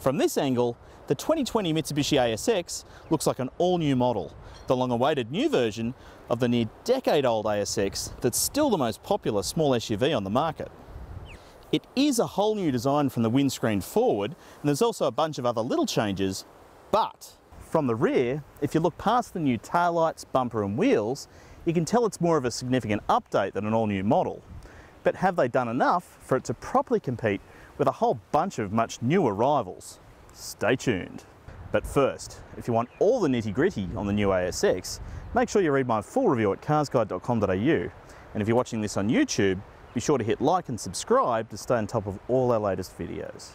From this angle, the 2020 Mitsubishi ASX looks like an all-new model, the long-awaited new version of the near-decade-old ASX that's still the most popular small SUV on the market. It is a whole new design from the windscreen forward, and there's also a bunch of other little changes, but from the rear, if you look past the new taillights, bumper and wheels, you can tell it's more of a significant update than an all-new model. But have they done enough for it to properly compete with a whole bunch of much newer rivals? Stay tuned. But first, if you want all the nitty-gritty on the new ASX, make sure you read my full review at carsguide.com.au. And if you're watching this on YouTube, be sure to hit like and subscribe to stay on top of all our latest videos.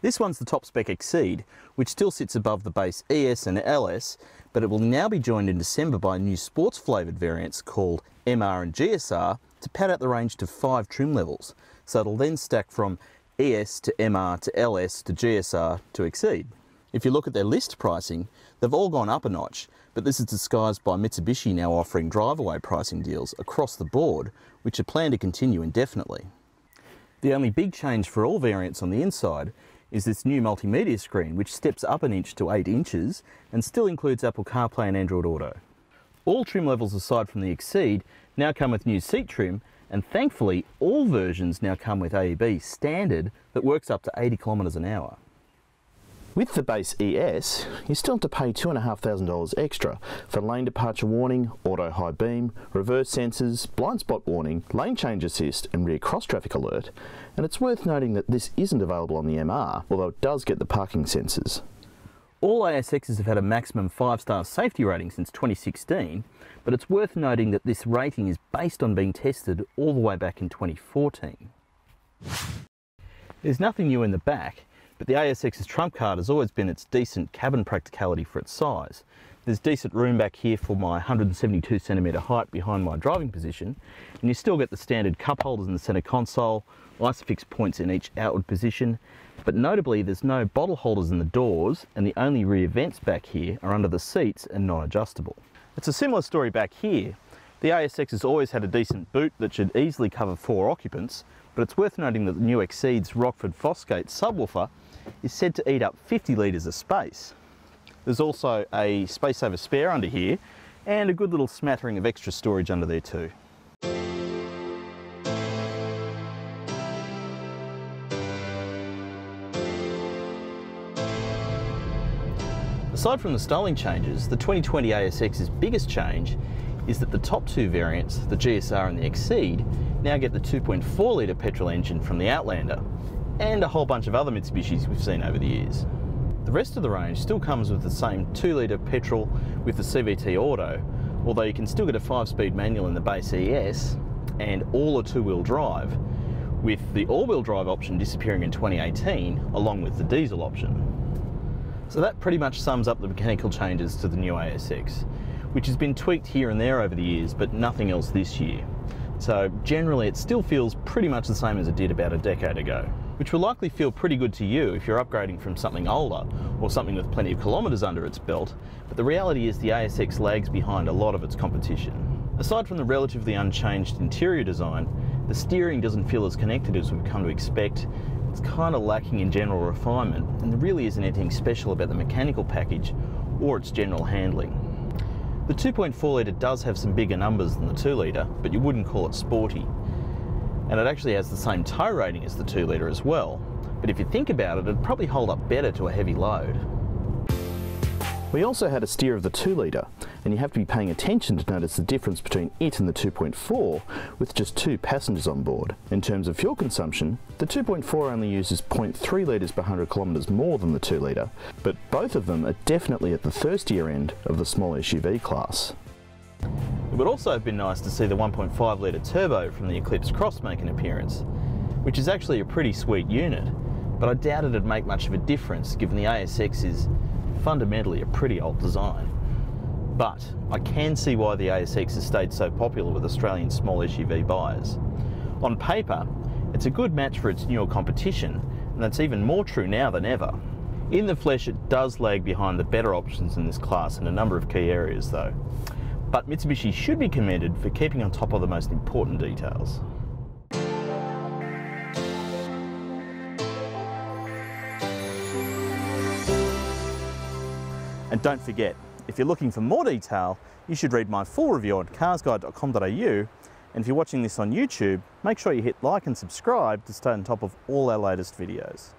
This one's the top spec Exceed, which still sits above the base ES and LS, but it will now be joined in December by new sports flavoured variants called MR and GSR to pad out the range to 5 trim levels. So it'll then stack from ES to MR to LS to GSR to Exceed. If you look at their list pricing, they've all gone up a notch, but this is disguised by Mitsubishi now offering drive-away pricing deals across the board, which are planned to continue indefinitely. The only big change for all variants on the inside is this new multimedia screen, which steps up an inch to 8 inches and still includes Apple CarPlay and Android Auto. All trim levels aside from the Exceed now come with new seat trim, and thankfully all versions now come with AEB standard that works up to 80 kilometres an hour. With the base ES, you still have to pay $2,500 extra for lane departure warning, auto high beam, reverse sensors, blind spot warning, lane change assist and rear cross traffic alert, and it's worth noting that this isn't available on the MR, although it does get the parking sensors. All ASXs have had a maximum 5-star safety rating since 2016, but it's worth noting that this rating is based on being tested all the way back in 2014. There's nothing new in the back, but the ASX's trump card has always been its decent cabin practicality for its size. There's decent room back here for my 172cm height behind my driving position, and you still get the standard cup holders in the centre console, ISOFIX points in each outward position, but notably there's no bottle holders in the doors, and the only rear vents back here are under the seats and not adjustable. It's a similar story back here. The ASX has always had a decent boot that should easily cover 4 occupants, but it's worth noting that the new Exceed's Rockford Fosgate subwoofer is said to eat up 50 litres of space. There's also a space saver spare under here and a good little smattering of extra storage under there too. Aside from the styling changes, the 2020 ASX's biggest change is that the top 2 variants, the GSR and the Exceed, now get the 2.4 litre petrol engine from the Outlander, and a whole bunch of other Mitsubishis we've seen over the years. The rest of the range still comes with the same 2 litre petrol with the CVT Auto, although you can still get a 5-speed manual in the base ES and all a 2-wheel drive, with the all-wheel drive option disappearing in 2018 along with the diesel option. So that pretty much sums up the mechanical changes to the new ASX, which has been tweaked here and there over the years, but nothing else this year. So generally it still feels pretty much the same as it did about a decade ago, which will likely feel pretty good to you if you're upgrading from something older or something with plenty of kilometres under its belt, but the reality is the ASX lags behind a lot of its competition. Aside from the relatively unchanged interior design, the steering doesn't feel as connected as we've come to expect. It's kind of lacking in general refinement, and there really isn't anything special about the mechanical package or its general handling. The 2.4 litre does have some bigger numbers than the 2 litre, but you wouldn't call it sporty. And it actually has the same tow rating as the 2 litre as well, but if you think about it, it'd probably hold up better to a heavy load. We also had a steer of the 2 litre, and you have to be paying attention to notice the difference between it and the 2.4 with just 2 passengers on board. In terms of fuel consumption, the 2.4 only uses 0.3 litres per 100 kilometres more than the 2 litre, but both of them are definitely at the thirstier end of the small SUV class. It would also have been nice to see the 1.5 litre turbo from the Eclipse Cross make an appearance, which is actually a pretty sweet unit, but I doubt it'd make much of a difference given the ASX is fundamentally a pretty old design. But I can see why the ASX has stayed so popular with Australian small SUV buyers. On paper, it's a good match for its newer competition, and that's even more true now than ever. In the flesh, it does lag behind the better options in this class in a number of key areas though. But Mitsubishi should be commended for keeping on top of the most important details. And don't forget, if you're looking for more detail, you should read my full review on carsguide.com.au, and if you're watching this on YouTube, make sure you hit like and subscribe to stay on top of all our latest videos.